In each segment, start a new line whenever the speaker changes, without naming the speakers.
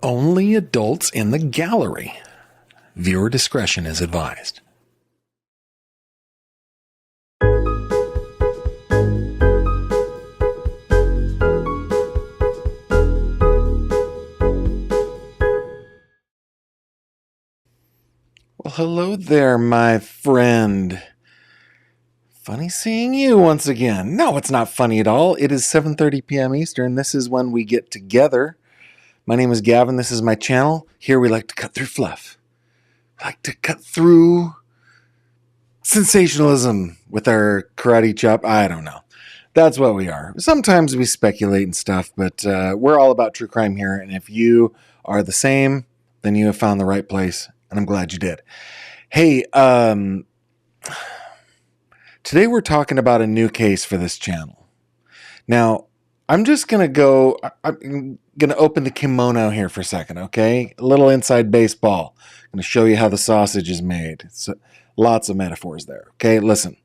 Only adults in the gallery. Viewer discretion is advised. Well, hello there, my friend. Funny seeing you once again. No, it's not funny at all. It is 7:30 p.m. Eastern. This is when we get together. My name is Gavin. This is my channel. Here we like to cut through fluff. We like to cut through sensationalism with our karate chop. I don't know. That's what we are. Sometimes we speculate and stuff, but we're all about true crime here. And if you are the same, then you have found the right place. And I'm glad you did. Hey, today we're talking about a new case for this channel. Now, I'm just going to I'm going to open the kimono here for a second, okay? A little inside baseball. I'm going to show you how the sausage is made. So, lots of metaphors there, okay? Listen,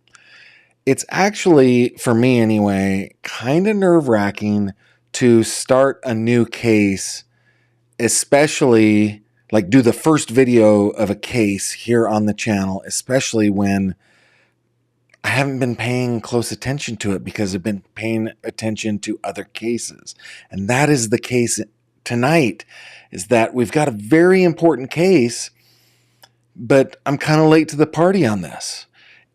it's actually, for me anyway, kind of nerve-wracking to start a new case, especially, like do the first video of a case here on the channel, especially when I haven't been paying close attention to it because I've been paying attention to other cases. And that is the case tonight, is that we've got a very important case, but I'm kind of late to the party on this.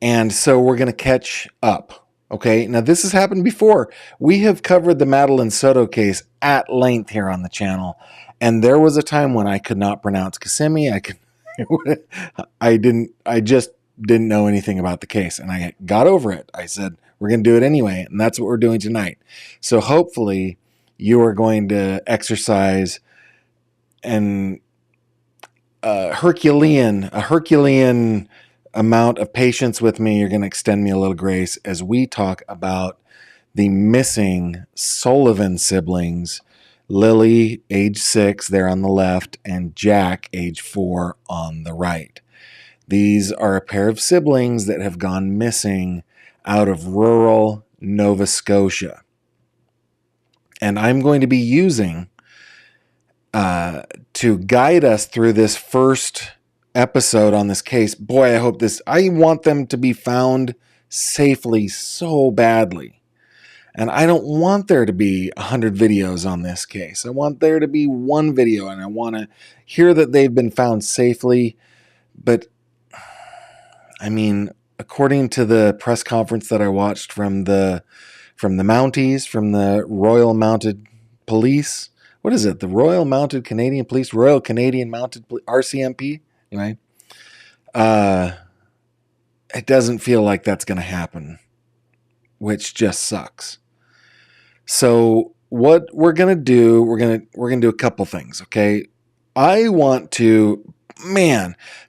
And so we're going to catch up. Okay. Now this has happened before. We have covered the Madeline Soto case at length here on the channel. And there was a time when I could not pronounce Kissimmee. I just didn't know anything about the case, and I got over it. I said, we're going to do it anyway, and that's what we're doing tonight. So hopefully you are going to exercise a Herculean amount of patience with me. You're going to extend me a little grace as we talk about the missing Sullivan siblings, Lilly, age 6, there on the left, and Jack, age 4, on the right. These are a pair of siblings that have gone missing out of rural Nova Scotia. And I'm going to be using, to guide us through this first episode on this case. Boy, I want them to be found safely so badly. And I don't want there to be 100 videos on this case. I want there to be one video, and I want to hear that they've been found safely. But I mean, according to the press conference that I watched from the Mounties, from the Royal Mounted Police, what is it? The Royal Mounted Canadian Police, Royal Canadian Mounted Police, RCMP. Anyway, it doesn't feel like that's going to happen, which just sucks. So what we're going to do, we're going to do a couple things, okay? I want to,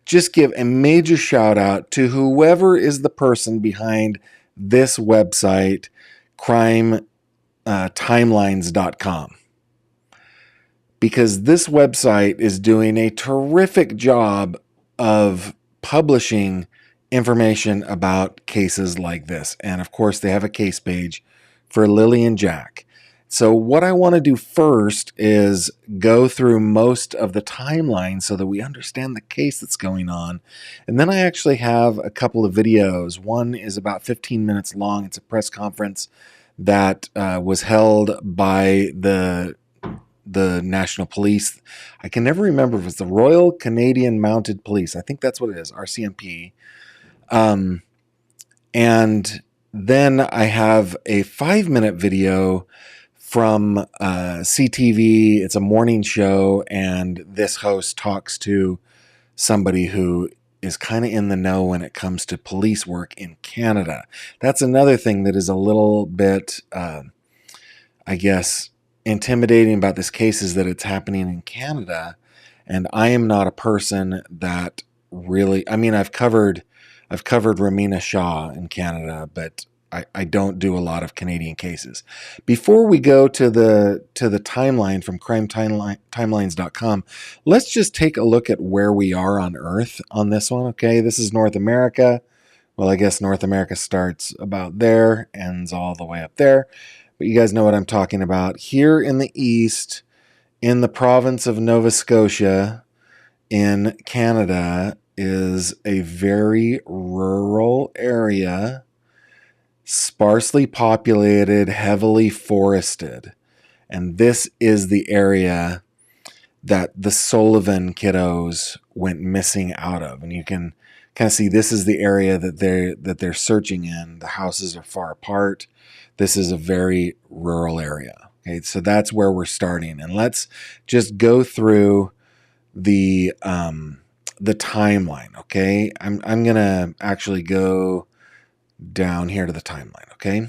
just give a major shout out to whoever is the person behind this website, crimetimelines.com. Because this website is doing a terrific job of publishing information about cases like this. And of course, they have a case page for Lilly and Jack. So what I want to do first is go through most of the timeline so that we understand the case that's going on. And then I actually have a couple of videos. One is about 15 minutes long. It's a press conference that was held by the National Police. I can never remember if it's the Royal Canadian Mounted Police. I think that's what it is, RCMP. And then I have a 5-minute video from CTV. It's a morning show, and this host talks to somebody who is kind of in the know when it comes to police work in Canada. That's another thing that is a little bit, I guess, intimidating about this case, is that it's happening in Canada, and I am not a person that really, I mean, I've covered Ramina Shaw in Canada, but I don't do a lot of Canadian cases. Before we go to the timeline from crimetimelines.com, let's just take a look at where we are on Earth on this one. Okay, this is North America. Well, I guess North America starts about there, ends all the way up there. But you guys know what I'm talking about. Here in the east in the province of Nova Scotia in Canada is a very rural area, sparsely populated, heavily forested. And this is the area that the Sullivan kiddos went missing out of. And you can kind of see this is the area that they're searching in. The houses are far apart. This is a very rural area. Okay, so that's where we're starting. And let's just go through the timeline. Okay, I'm gonna actually go down here to the timeline. Okay.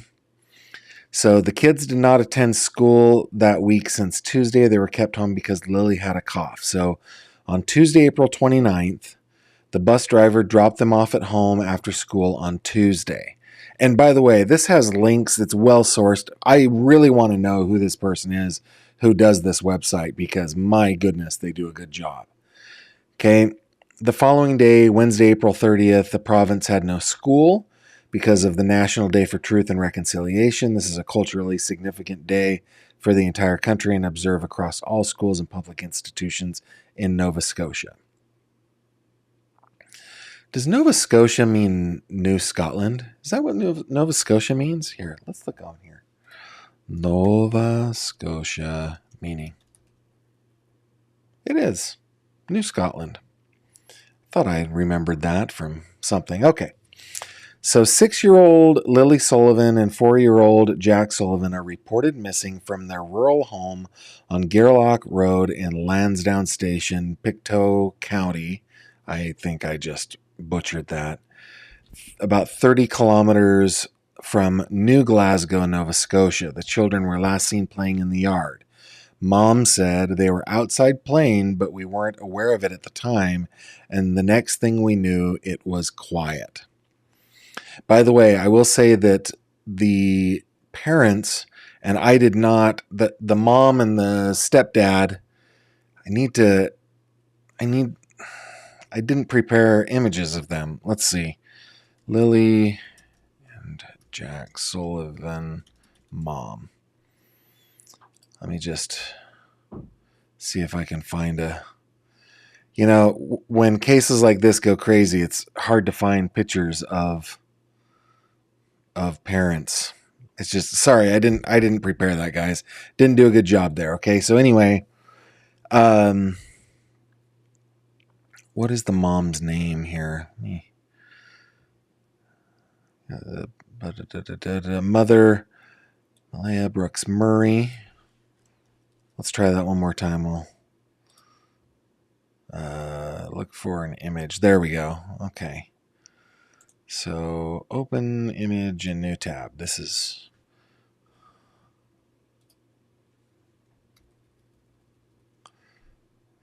So the kids did not attend school that week since Tuesday. They were kept home because Lilly had a cough. So on Tuesday, April 29th, the bus driver dropped them off at home after school on Tuesday. And by the way, this has links. It's well sourced. I really want to know who this person is who does this website because my goodness, they do a good job. Okay. The following day, Wednesday, April 30th, the province had no school because of the National Day for Truth and Reconciliation. This is a culturally significant day for the entire country and observed across all schools and public institutions in Nova Scotia. Does Nova Scotia mean New Scotland? Is that what Nova Scotia means? Here, let's look on here. Nova Scotia meaning. It is New Scotland. Thought I remembered that from something. Okay. So 6-year-old Lilly Sullivan and 4-year-old Jack Sullivan are reported missing from their rural home on Garlick Road in Lansdowne Station, Pictou County. I think I just butchered that. About 30 kilometers from New Glasgow, Nova Scotia. The children were last seen playing in the yard. Mom said they were outside playing, but we weren't aware of it at the time, and the next thing we knew, it was quiet. By the way, I will say that the parents, and I did not, the mom and the stepdad, I didn't prepare images of them. Let's see. Lilly and Jack Sullivan, mom. Let me just see if I can find when cases like this go crazy, it's hard to find pictures of parents. It's just, sorry, I didn't prepare that, guys. Didn't do a good job there. Okay. So anyway, what is the mom's name here? Mother Malaya Brooks Murray. Let's try that one more time. We'll look for an image. There we go. Okay. So open image in new tab. This is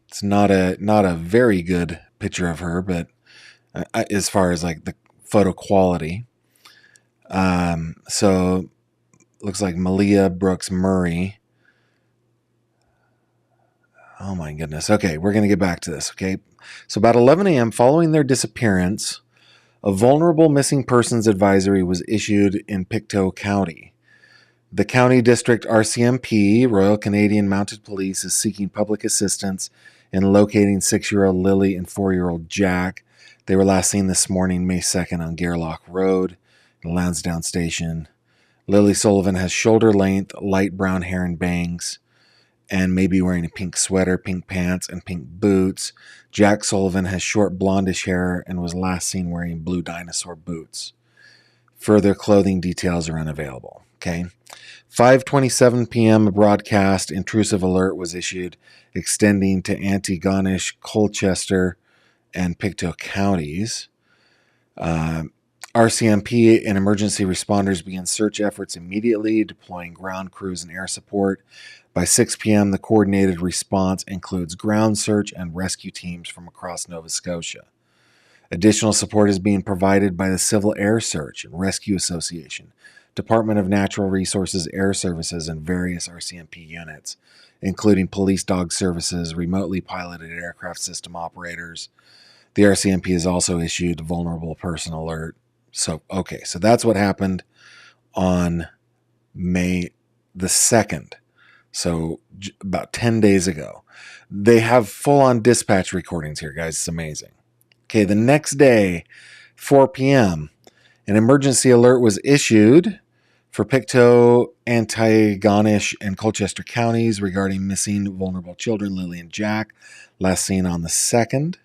it's not a very good picture of her, but as far as like the photo quality. So looks like Malia Brooks Murray. Oh my goodness. Okay, we're going to get back to this, okay? So about 11 a.m. following their disappearance, a vulnerable missing persons advisory was issued in Pictou County. The County District RCMP, Royal Canadian Mounted Police, is seeking public assistance in locating 6-year-old Lilly and 4-year-old Jack. They were last seen this morning, May 2nd, on Garlick Road in Lansdowne Station. Lilly Sullivan has shoulder-length, light brown hair and bangs, and may be wearing a pink sweater, pink pants, and pink boots. Jack Sullivan has short blondish hair and was last seen wearing blue dinosaur boots. Further clothing details are unavailable. Okay. 5:27 p.m. a broadcast intrusive alert was issued extending to Antigonish, Colchester, and Pictou counties. RCMP and emergency responders began search efforts immediately, deploying ground crews and air support. By 6 p.m., the coordinated response includes ground search and rescue teams from across Nova Scotia. Additional support is being provided by the Civil Air Search and Rescue Association, Department of Natural Resources Air Services, and various RCMP units, including police dog services, remotely piloted aircraft system operators. The RCMP has also issued vulnerable person alert. So that's what happened on May the 2nd. So about 10 days ago. They have full-on dispatch recordings here, guys. It's amazing. Okay, the next day, 4 p.m., an emergency alert was issued for Pictou, Antigonish, and Colchester counties regarding missing vulnerable children, Lilly and Jack, last seen on the 2nd.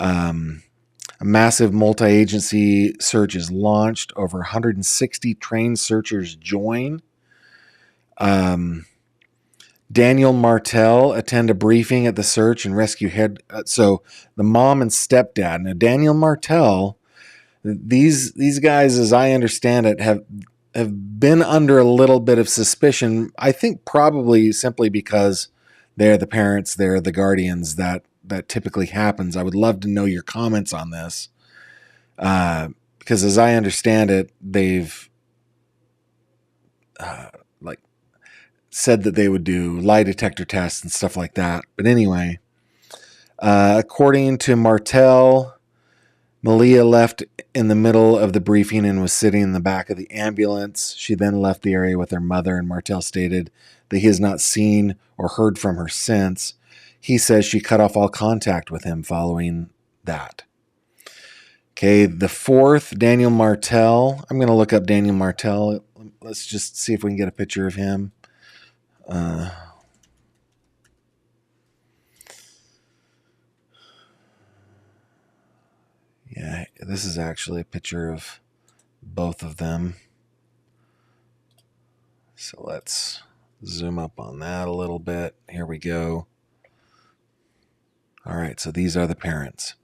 A massive multi-agency search is launched. Over 160 trained searchers join. Daniel Martell attend a briefing at the search and rescue head. So the mom and stepdad. Now, Daniel Martell, these guys, as I understand it, have been under a little bit of suspicion. I think probably simply because they're the parents, they're the guardians. That typically happens. I would love to know your comments on this, because as I understand it, they've said that they would do lie detector tests and stuff like that. But anyway, according to Martell, Malia left in the middle of the briefing and was sitting in the back of the ambulance. She then left the area with her mother, and Martell stated that he has not seen or heard from her since. He says she cut off all contact with him following that. Okay, the 4th, Daniel Martell. I'm going to look up Daniel Martell. Let's just see if we can get a picture of him. Yeah, this is actually a picture of both of them. So let's zoom up on that a little bit. Here we go. All right, so these are the parents.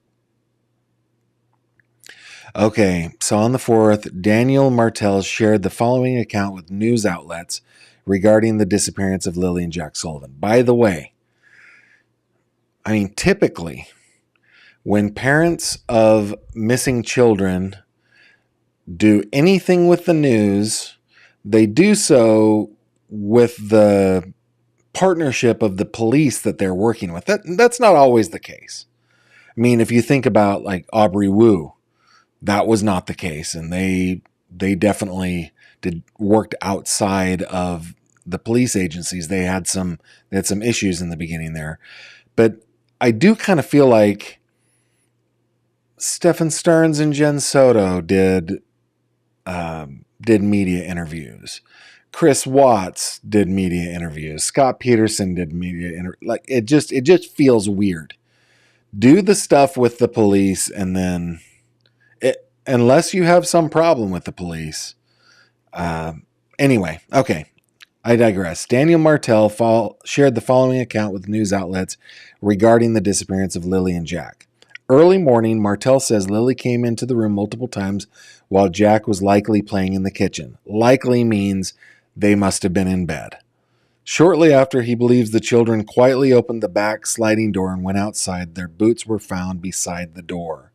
Okay, so on the 4th, Daniel Martell shared the following account with news outlets regarding the disappearance of Lilly and Jack Sullivan. By the way, I mean, typically, when parents of missing children do anything with the news, they do so with the partnership of the police that they're working with. That's not always the case. I mean, if you think about like Aubrey Wu, that was not the case, and they definitely worked outside of the police agencies. They had some issues in the beginning there, but I do kind of feel like Stephen Stearns and Jen Soto did media interviews. Chris Watts did media interviews. Scott Peterson did media interviews. Like it just feels weird. Do the stuff with the police, and then unless you have some problem with the police. Anyway, okay. I digress. Daniel Martell shared the following account with news outlets regarding the disappearance of Lilly and Jack. Early morning, Martell says Lilly came into the room multiple times while Jack was likely playing in the kitchen. Likely means they must have been in bed. Shortly after, he believes the children quietly opened the back sliding door and went outside. Their boots were found beside the door.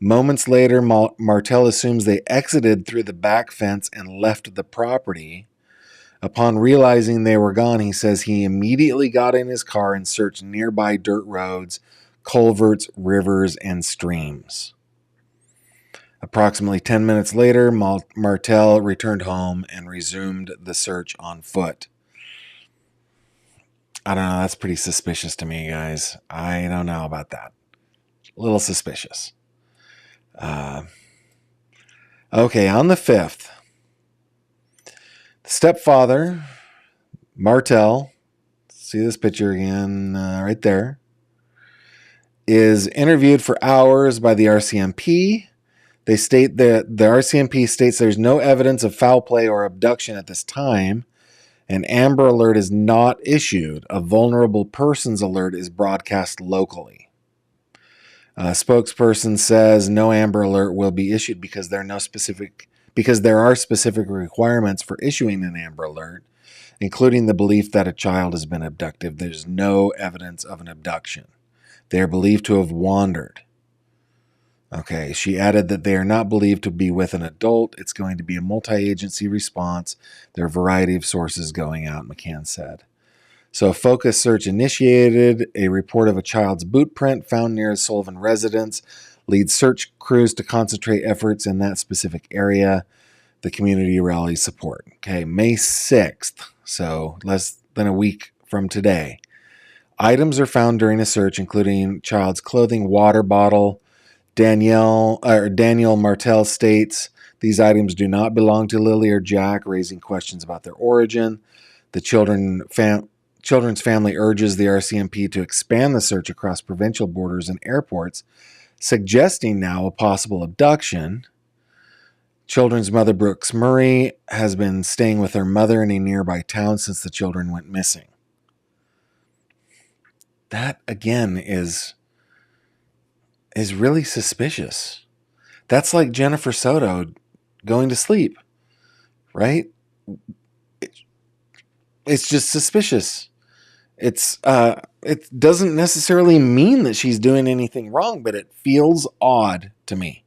Moments later, Martell assumes they exited through the back fence and left the property. Upon realizing they were gone, he says he immediately got in his car and searched nearby dirt roads, culverts, rivers, and streams. Approximately 10 minutes later, Martell returned home and resumed the search on foot. I don't know. That's pretty suspicious to me, guys. I don't know about that. A little suspicious. Okay, on the 5th, the stepfather, Martell, see this picture again right there, is interviewed for hours by the RCMP. They state that the RCMP states there's no evidence of foul play or abduction at this time. An Amber Alert is not issued. A vulnerable persons alert is broadcast locally. A spokesperson says no Amber Alert will be issued because there are specific requirements for issuing an Amber Alert, including the belief that a child has been abducted. There's no evidence of an abduction. They are believed to have wandered. Okay, she added that they are not believed to be with an adult. It's going to be a multi-agency response. There are a variety of sources going out, McCann said. So a focus search initiated. A report of a child's boot print found near a Sullivan residence leads search crews to concentrate efforts in that specific area. The community rally support. Okay, May 6th. So than a week from today. Items are found during a search, including child's clothing, water bottle. Daniel Martel states these items do not belong to Lilly or Jack, raising questions about their origin. The children's family urges the RCMP to expand the search across provincial borders and airports, suggesting now a possible abduction. Children's mother, Brooks Murray, has been staying with her mother in a nearby town since the children went missing. That, again, is really suspicious. That's like Jennifer Soto going to sleep, right? It's just suspicious. It doesn't necessarily mean that she's doing anything wrong, but it feels odd to me.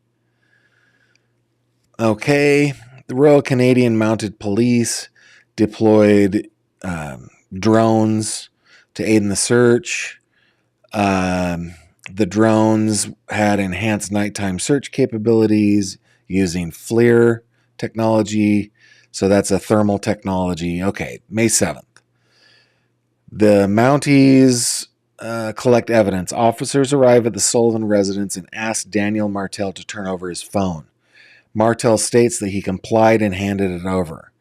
Okay, the Royal Canadian Mounted Police deployed drones to aid in the search. The drones had enhanced nighttime search capabilities using FLIR technology. So that's a thermal technology. Okay, May 7th. The Mounties collect evidence. Officers arrive at the Sullivan residence and ask Daniel Martel to turn over his phone. Martel states that he complied and handed it over.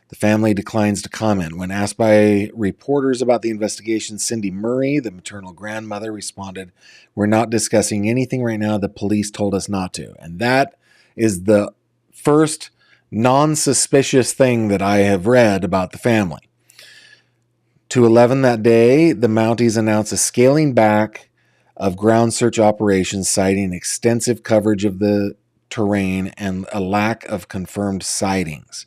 The family declines to comment. When asked by reporters about the investigation, Cindy Murray, the maternal grandmother, responded, "We're not discussing anything right now. The police told us not to." And that is the first non-suspicious thing that I have read about the family. 2:11 that day, the Mounties announced a scaling back of ground search operations, citing extensive coverage of the terrain and a lack of confirmed sightings.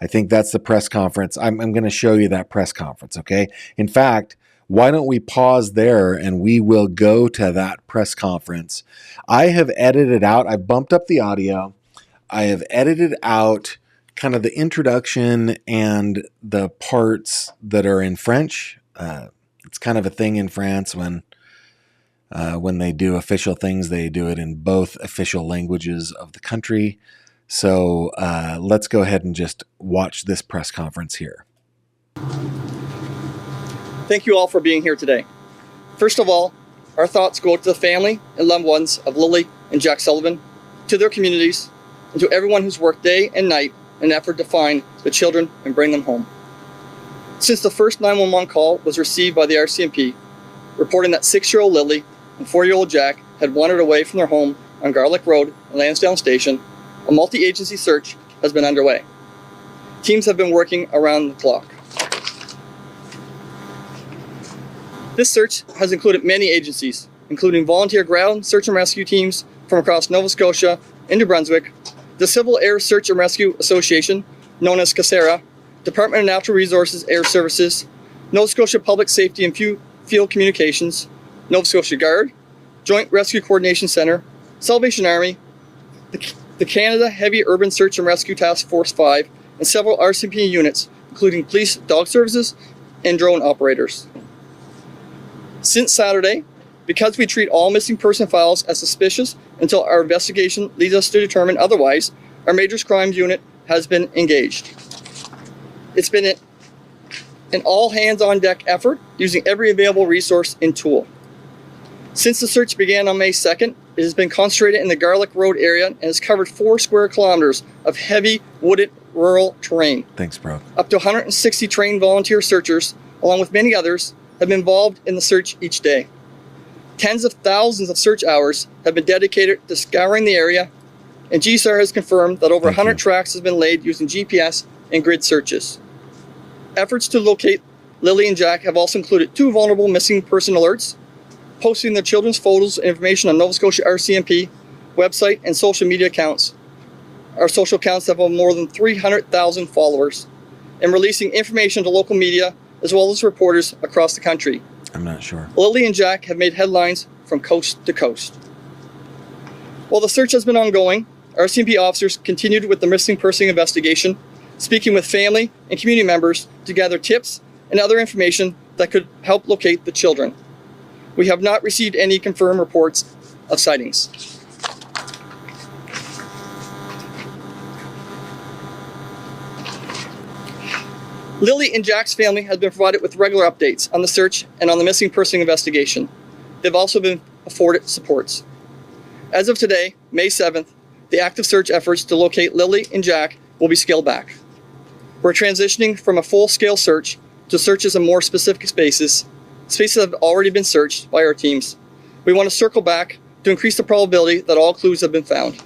I think that's the press conference. I'm going to show you that press conference, okay? In fact, why don't we pause there and we will go to that press conference. I have edited out, I've bumped up the audio. I have edited out kind of the introduction and the parts that are in French. It's kind of a thing in France when they do official things, they do it in both official languages of the country. So let's go ahead and just watch this press conference here.
Thank you all for being here today. First of all, our thoughts go to the family and loved ones of Lilly and Jack Sullivan, to their communities, and to everyone who's worked day and night in an effort to find the children and bring them home. Since the first 911 call was received by the RCMP, reporting that 6-year-old Lilly and 4-year-old Jack had wandered away from their home on Garlick Road at Lansdowne Station, a multi-agency search has been underway. Teams have been working around the clock. This search has included many agencies, including volunteer ground search and rescue teams from across Nova Scotia and New Brunswick, the Civil Air Search and Rescue Association, known as CASERA, Department of Natural Resources Air Services, Nova Scotia Public Safety and Field Communications, Nova Scotia Guard, Joint Rescue Coordination Center, Salvation Army, the Canada Heavy Urban Search and Rescue Task Force 5, and several RCMP units, including police dog services and drone operators. Since Saturday, because we treat all missing person files as suspicious until our investigation leads us to determine otherwise, our Major Crimes Unit has been engaged. It's been an all-hands-on-deck effort using every available resource and tool. Since the search began on May 2nd, it has been concentrated in the Garlick Road area and has covered 4 square kilometers of heavy, wooded, rural terrain.
Thanks, bro. Up
to 160 trained volunteer searchers, along with many others, have been involved in the search each day. Tens of thousands of search hours have been dedicated to scouring the area, and GSAR has confirmed that over 100 tracks have been laid using GPS and grid searches. Efforts to locate Lilly and Jack have also included 2 vulnerable missing person alerts, posting their children's photos and information on Nova Scotia RCMP website and social media accounts. Our social accounts have more than 300,000 followers, and releasing information to local media as well as reporters across the country.
I'm not sure.
Lilly and Jack have made headlines from coast to coast. While the search has been ongoing, RCMP officers continued with the missing person investigation, speaking with family and community members to gather tips and other information that could help locate the children. We have not received any confirmed reports of sightings. Lilly and Jack's family has been provided with regular updates on the search and on the missing person investigation. They've also been afforded supports. As of today, May 7th, the active search efforts to locate Lilly and Jack will be scaled back. We're transitioning from a full-scale search to searches in more specific spaces that have already been searched by our teams. We want to circle back to increase the probability that all clues have been found.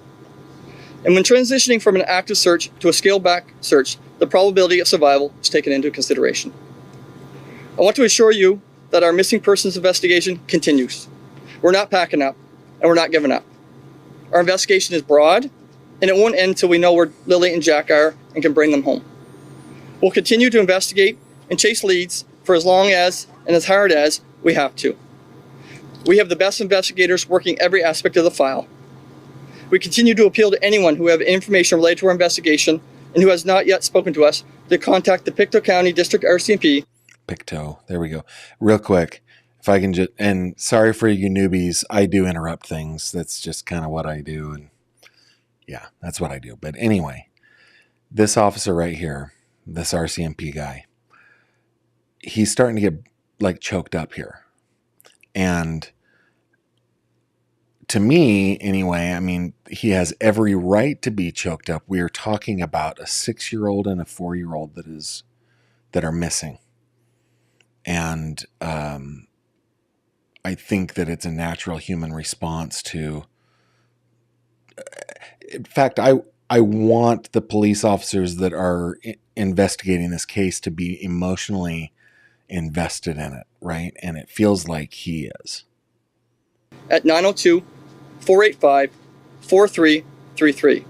And when transitioning from an active search to a scaled-back search, the probability of survival is taken into consideration. I want to assure you that our missing persons investigation continues. We're not packing up, and we're not giving up. Our investigation is broad, and it won't end until we know where Lilly and Jack are and can bring them home. We'll continue to investigate and chase leads for as long as and as hard as we have to. We have the best investigators working every aspect of the file. We continue to appeal to anyone who have information related to our investigation and who has not yet spoken to us to contact the Pictou County District RCMP.
Pictou, there we go. Real quick, if I can just, and sorry for you newbies, I do interrupt things. That's just kind of what I do. And yeah, that's what I do. But anyway, this officer right here, this RCMP guy, he's starting to get like choked up here. And to me, anyway, I mean, he has every right to be choked up. We are talking about a 6-year-old and a 4-year-old that are missing. And I think that it's a natural human response to. In fact, I want the police officers that are investigating this case to be emotionally invested in it, right? And it feels like he is.
At 902-485-4333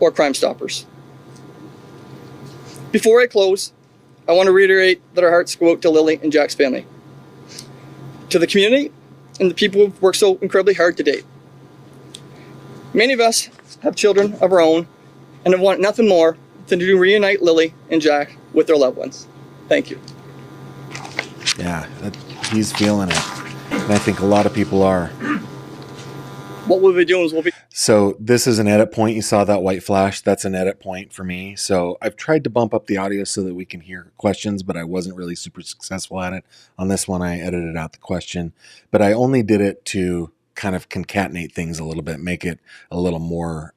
or Crime Stoppers. Before I close, I want to reiterate that our hearts go out to Lilly and Jack's family, to the community, and the people who've worked so incredibly hard to date. Many of us have children of our own and have wanted nothing more than to reunite Lilly and Jack with their loved ones. Thank you.
Yeah, he's feeling it. And I think a lot of people are.
What we'll be doing is we'll be...
So this is an edit point. You saw that white flash. That's an edit point for me. So I've tried to bump up the audio so that we can hear questions, but I wasn't really super successful at it. On this one, I edited out the question. But I only did it to kind of concatenate things a little bit, make it a little more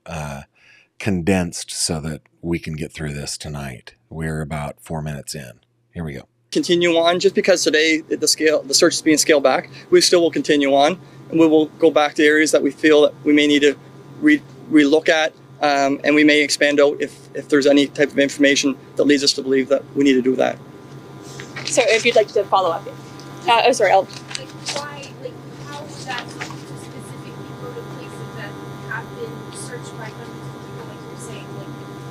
condensed so that we can get through this tonight. We're about 4 minutes in. Here we go.
Continue on. Just because today the search is being scaled back, we still will continue on, and we will go back to areas that we feel that we may need to relook at, and we may expand out if there's any type of information that leads us to believe that we need to do that.
So if you'd like to follow up. Sorry, I'll...
How would that specifically go to places that have been searched by hundreds of people, like you're saying?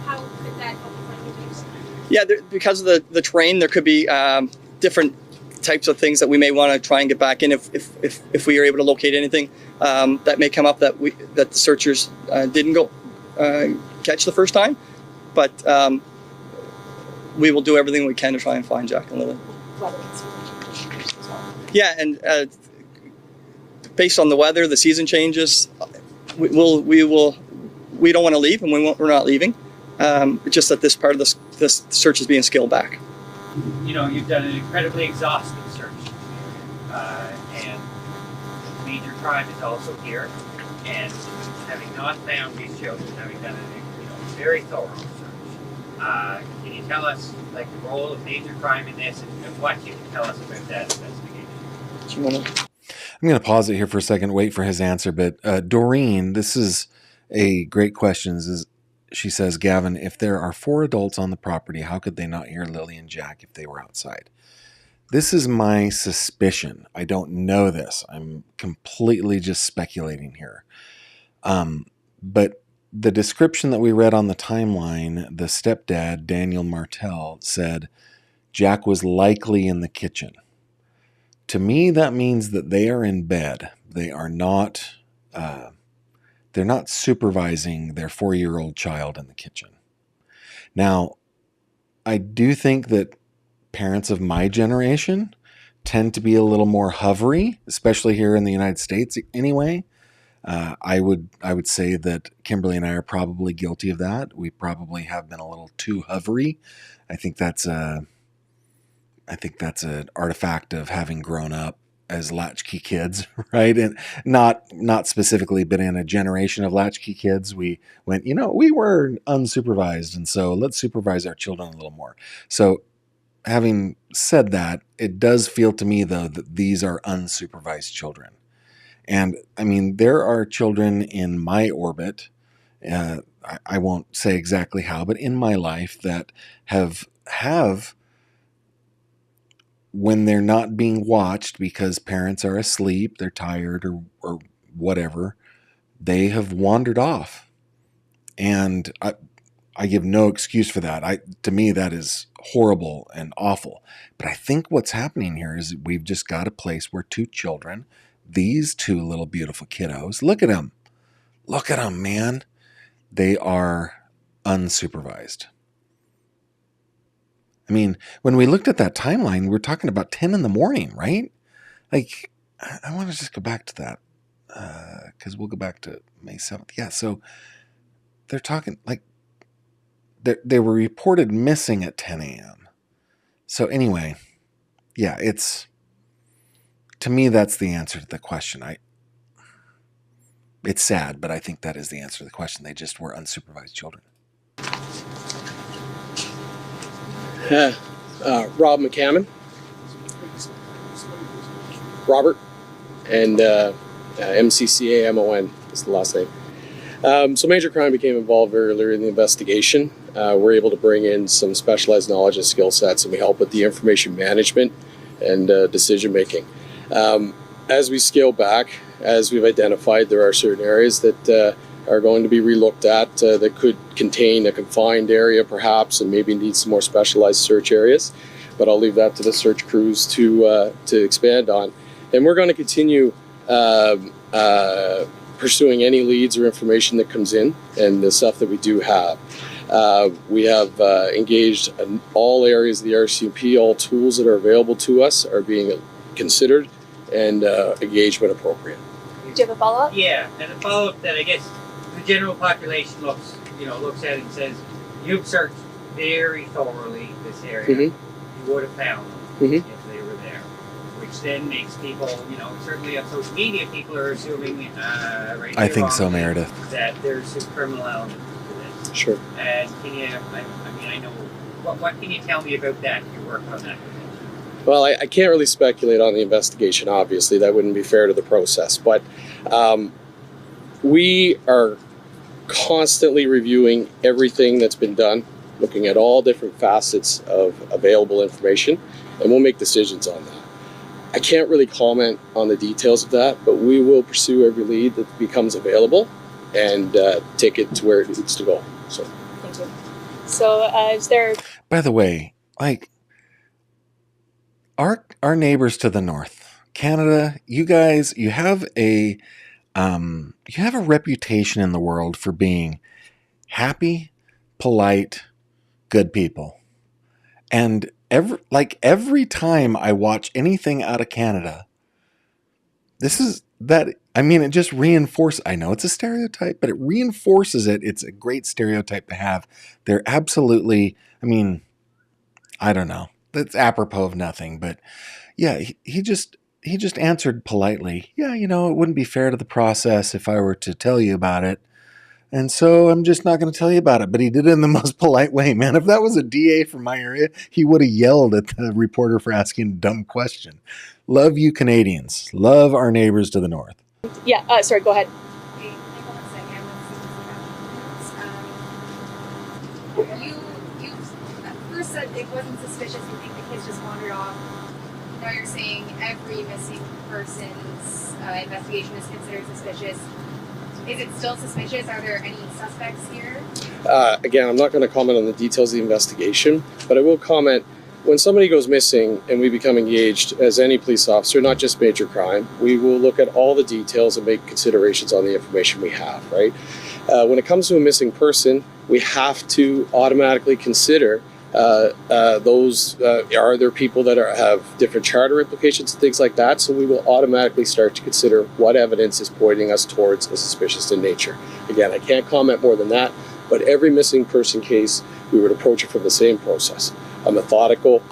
How could that help find your victim?
Yeah, because of the terrain, there could be different types of things that we may want to try and get back in if we are able to locate anything that may come up that the searchers didn't go catch the first time. But we will do everything we can to try and find Jack and Lilly. Yeah, and based on the weather, the season changes. We don't want to leave, and we're not leaving. Just that this part of this search is being scaled back.
You know, you've done an incredibly exhaustive search, and major crime is also here. And having not found these children, having done a very thorough search, can you tell us the role of major crime in this, and what you can tell us about that investigation?
I'm going to pause it here for a second, wait for his answer. But Doreen, this is a great question. She says, Gavin, if there are 4 adults on the property, how could they not hear Lilly and Jack if they were outside? This is my suspicion. I don't know this. I'm completely just speculating here. But the description that we read on the timeline, the stepdad, Daniel Martell, said Jack was likely in the kitchen. To me, that means that they are in bed. They are not... they're not supervising their 4-year-old child in the kitchen. Now, I do think that parents of my generation tend to be a little more hovery, especially here in the United States anyway. I would say that Kimberly and I are probably guilty of that. We probably have been a little too hovery. I think that's I think that's an artifact of having grown up as latchkey kids, right? And not specifically, but in a generation of latchkey kids, we went, we were unsupervised, and so let's supervise our children a little more. So having said that, it does feel to me, though, that these are unsupervised children. And I mean, there are children in my orbit, I won't say exactly how, but in my life that have when they're not being watched because parents are asleep, they're tired or whatever, they have wandered off. And I give no excuse for that. To me, that is horrible and awful. But I think what's happening here is we've just got a place where two children, these two little beautiful kiddos, look at them. Look at them, man. They are unsupervised. I mean, when we looked at that timeline, we're talking about 10 in the morning, right? Like, I want to just go back to that because we'll go back to May 7th. Yeah, so they're talking like they were reported missing at 10 a.m. So anyway, yeah, to me, that's the answer to the question. It's sad, but I think that is the answer to the question. They just were unsupervised children.
Rob McCammon, Robert, and MCCAMON is the last name. So Major Crime became involved very early in the investigation. We're able to bring in some specialized knowledge and skill sets, and we help with the information management and decision making. As we scale back, as we've identified, there are certain areas that are going to be relooked at that could contain a confined area perhaps and maybe need some more specialized search areas. But I'll leave that to the search crews to expand on. And we're going to continue pursuing any leads or information that comes in and the stuff that we do have. We have engaged in all areas of the RCMP. All tools that are available to us are being considered and engaged when appropriate.
Do you have a follow-up?
Yeah, and a follow-up that I guess the general population looks at it and says, you've searched very thoroughly this area. Mm-hmm. You would have found them if they were there. Which then makes people, certainly on social media, people are assuming
I think so, Meredith,
that there's some criminal element to this.
Sure.
And can you, I know, what can you tell me about that, your work on that?
Well, I can't really speculate on the investigation, obviously. That wouldn't be fair to the process. But we are constantly reviewing everything that's been done, looking at all different facets of available information, and we'll make decisions on that. I can't really comment on the details of that, but we will pursue every lead that becomes available and take it to where it needs to go. So,
thank you. So, is there...
By the way, our neighbors to the north, Canada, you guys, you have a reputation in the world for being happy, polite, good people. And every time I watch anything out of Canada, it just reinforces, I know it's a stereotype, but it reinforces it. It's a great stereotype to have. They're absolutely, I don't know. That's apropos of nothing, but yeah, he just answered politely. Yeah, it wouldn't be fair to the process if I were to tell you about it. And so I'm just not going to tell you about it. But he did it in the most polite way, man. If that was a DA from my area, he would have yelled at the reporter for asking a dumb question. Love you, Canadians. Love our neighbors to the north.
Yeah, sorry, go ahead.
Wait, hold on a second. You at first said it wasn't suspicious. You think the kids just wandered off. Now you're saying every missing person's investigation is considered suspicious. Is it still suspicious? Are there any suspects here?
Again, I'm not going to comment on the details of the investigation, but I will comment when somebody goes missing and we become engaged as any police officer, not just major crime, we will look at all the details and make considerations on the information we have, right? When it comes to a missing person, we have to automatically consider those, are there people that have different charter implications and things like that? So we will automatically start to consider what evidence is pointing us towards a suspicious in nature. Again, I can't comment more than that, but every missing person case, we would approach it from the same process. A methodical,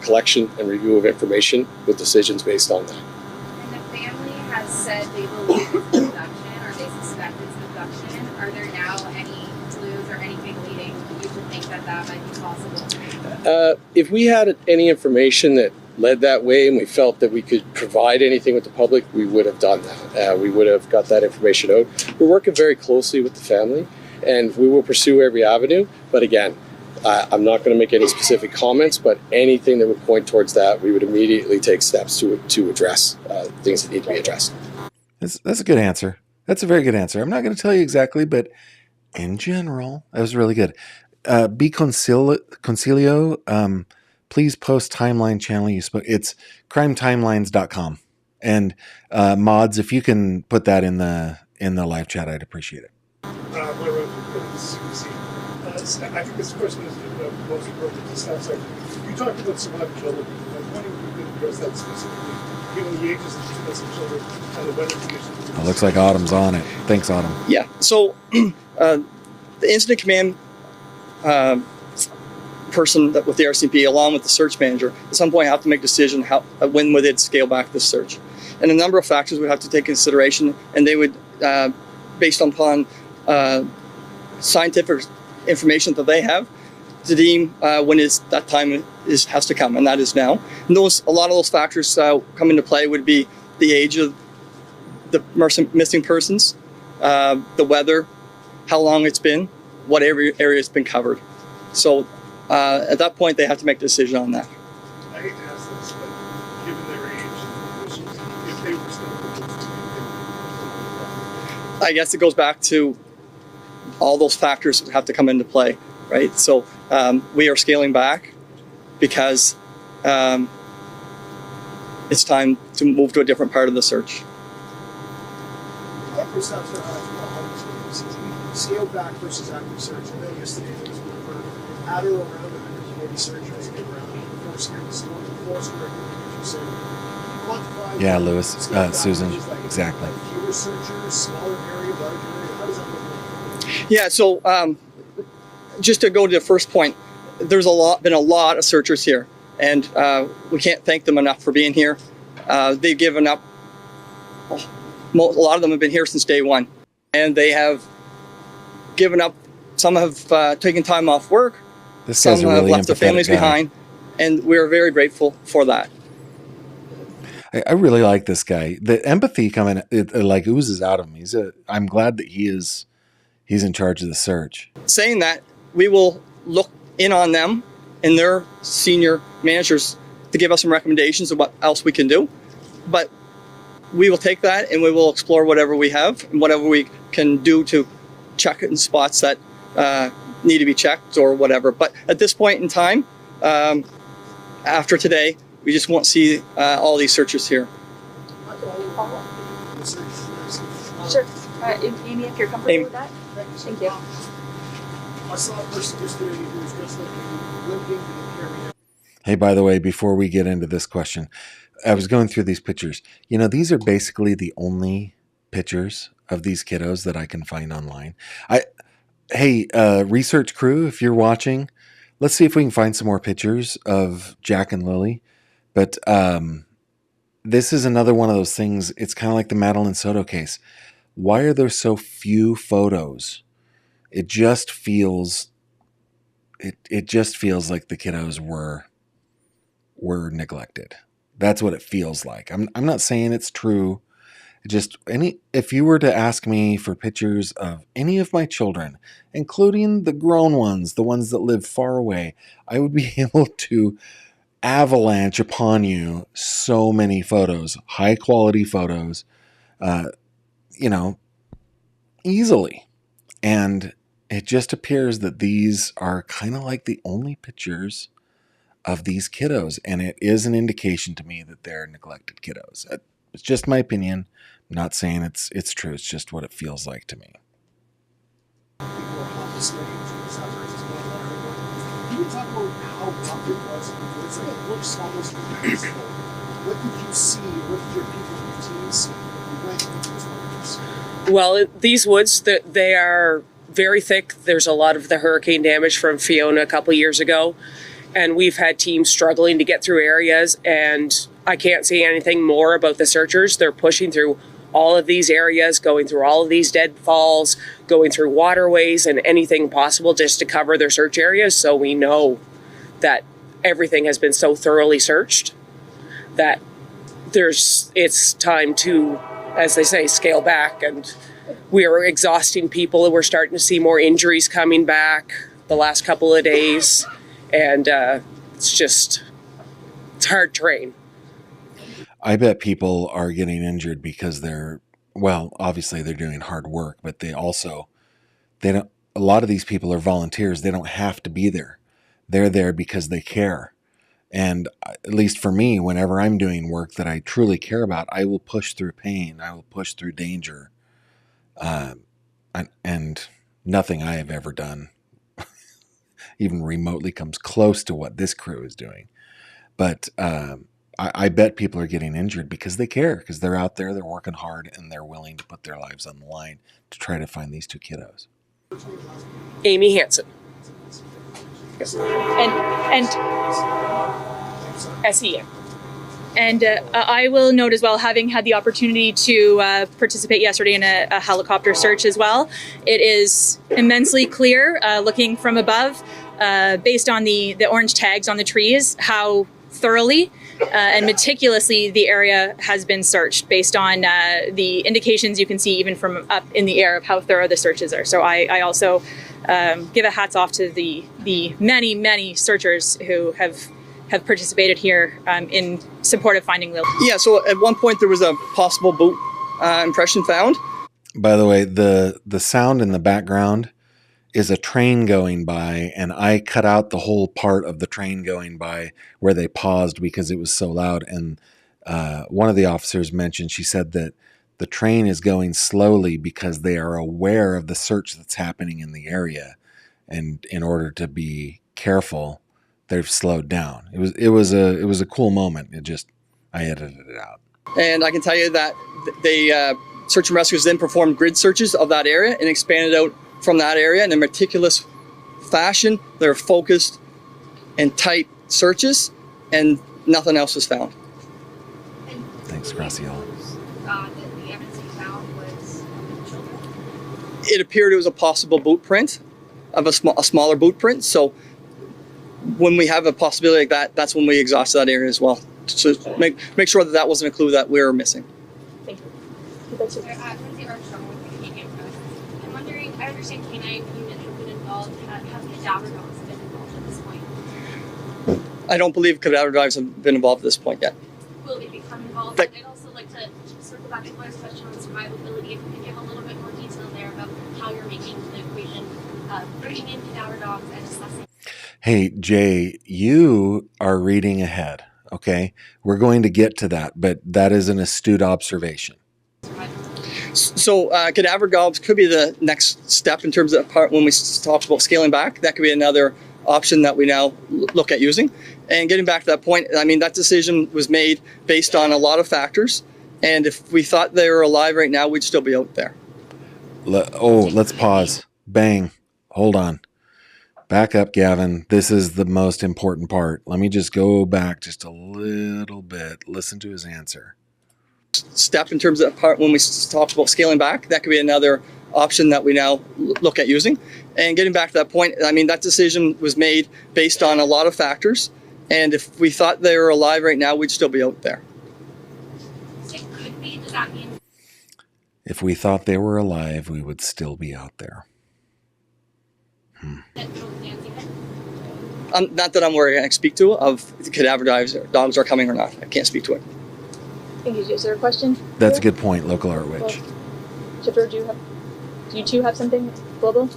collection and review of information with decisions based on that.
And the family has said they believe it's abduction or they suspect it's abduction. Are there now any clues or anything leading you to think that that might be possible?
If we had any information that led that way and we felt that we could provide anything with the public, we would have done that. We would have got that information out. We're working very closely with the family and we will pursue every avenue. But again, I'm not going to make any specific comments, but anything that would point towards that, we would immediately take steps to address things that need to be addressed.
That's a good answer. That's a very good answer. I'm not going to tell you exactly, but in general, that was really good. Be Concilio, please post timeline channel you spoke. It's crimetimelines.com. And mods, if you can put that in the live chat, I'd appreciate it.
I think this question is most important to discuss. You talked about some other children. I was wondering if you could address that specifically, given the ages of some children and the weather conditions.
It looks like Autumn's on it. Thanks, Autumn.
Yeah. So the incident command person with the RCMP, along with the search manager, at some point have to make a decision when would it scale back this search, and a number of factors we have to take into consideration, and they would, based upon scientific information that they have, to deem when that time has to come, and that is now. And a lot of those factors come into play would be the age of the missing persons, the weather, how long it's been, what area it's been covered. So at that point, they have to make a decision on that.
I hate to ask this, but given their age and conditions, if they were still
I guess it goes back to all those factors have to come into play, right? So we are scaling back because it's time to move to a different part of the search.
What perception of scale back versus active search? I know yesterday there was a report at or around 140 searchers and around 4 square quantify.
Yeah, Lewis, Susan, exactly.
Fewer searchers, smaller area, larger area. How does that look like?
Yeah, so just to go to the first point, there's been a lot of searchers here, and we can't thank them enough for being here. They've given up. A lot of them have been here since day one, and they have given up. Some have taken time off work.
Some have
really left their families behind, and we are very grateful for that.
I really like this guy. The empathy coming, like oozes out of him. I'm glad that he's in charge of the search.
Saying that, we will look in on them and their senior managers to give us some recommendations of what else we can do. But we will take that and we will explore whatever we have and whatever we can do to check it in spots that need to be checked or whatever. But at this point in time, after today, we just won't see all these searchers here.
Sure. Amy, if you're comfortable with that. Thank you.
I saw a person yesterday who was dressed like limping to the area.
Hey, by the way, before we get into this question, I was going through these pictures. You know, these are basically the only pictures of these kiddos that I can find online. Hey, research crew, if you're watching, let's see if we can find some more pictures of Jack and Lilly. But this is another one of those things. It's kind of like the Madeline Soto case. Why are there so few photos? It just feels like the kiddos were neglected. That's what it feels like. I'm not saying it's true. If you were to ask me for pictures of any of my children, including the grown ones, the ones that live far away, I would be able to avalanche upon you so many photos, high quality photos, easily. And it just appears that these are kind of like the only pictures of these kiddos. And it is an indication to me that they're neglected kiddos. It's just my opinion. I'm not saying it's true. It's just what it feels like to me.
People are homeless. You can talk about how tough it was. It's like it looks almost impossible. What did you see? What did your people on your team see? You went into those woods?
Well, these woods, they are very thick. There's a lot of the hurricane damage from Fiona a couple years ago. and we've had teams struggling to get through areas, and I can't say anything more about the searchers. They're pushing through all of these areas, going through all of these deadfalls, going through waterways and anything possible just to cover their search areas. So we know that everything has been so thoroughly searched that it's time to, as they say, scale back. And we are exhausting people, and we're starting to see more injuries coming back the last couple of days. And it's hard terrain.
I bet people are getting injured because obviously they're doing hard work, but a lot of these people are volunteers. They don't have to be there. They're there because they care. And at least for me, whenever I'm doing work that I truly care about, I will push through pain. I will push through danger. And nothing I have ever done even remotely comes close to what this crew is doing. But I bet people are getting injured because they care, because they're out there, they're working hard, and they're willing to put their lives on the line to try to find these two kiddos.
Amy Hansen.
And
SEM.
And I will note as well, having had the opportunity to participate yesterday in a helicopter search as well, it is immensely clear looking from above, based on the orange tags on the trees, how thoroughly and meticulously the area has been searched, based on the indications you can see even from up in the air of how thorough the searches are. So I also give a hats off to the many, many searchers who have participated here in support of finding Lilly.
Yeah, so at one point there was a possible boot impression found.
By the way, the sound in the background is a train going by, and I cut out the whole part of the train going by where they paused because it was so loud. And one of the officers mentioned, she said that the train is going slowly because they are aware of the search that's happening in the area, and in order to be careful, they've slowed down. It was a cool moment. I edited it out.
And I can tell you that they search and rescues then performed grid searches of that area and expanded out from that area in a meticulous fashion. They're focused and tight searches, and nothing else was found.
Thanks, Graciela.
The evidence you found was of children?
It appeared it was a possible boot print of a smaller boot print. So when we have a possibility like that, that's when we exhaust that area as well. So make sure that wasn't a clue that we were missing.
Thank you.
Lindsay Armstrong with the Canadian Press. I'm wondering, I understand K9 unit has been involved. Have cadaver dogs been involved at this point?
I don't believe cadaver dives have been involved at this point yet.
Will they become involved? I'd also like to circle back to Blair's question on survivability. If you could give a little bit more detail there about how you're making the equation, bringing in cadaver dogs and assessing.
Hey, Jay, you are reading ahead, okay? We're going to get to that, but that is an astute observation.
So cadaver dogs could be the next step in terms of part when we talk about scaling back. That could be another option that we now look at using. And getting back to that point, I mean, that decision was made based on a lot of factors. And if we thought they were alive right now, we'd still be out there.
Let's pause. Bang. Hold on. Back up, Gavin. This is the most important part. Let me just go back just a little bit. Listen to his answer.
Step in terms of part when we talk about scaling back, that could be another option that we now look at using. And getting back to that point, I mean, that decision was made based on a lot of factors. And if we thought they were alive right now, we'd still be out there.
It could be, does that mean?
If we thought they were alive, we would still be out there.
Not that I'm where I can speak to of cadaver dogs are coming or not. I can't speak to it.
Thank you. Is there a question?
That's a good point, Local Art Witch.
Chipper, do you two have something global?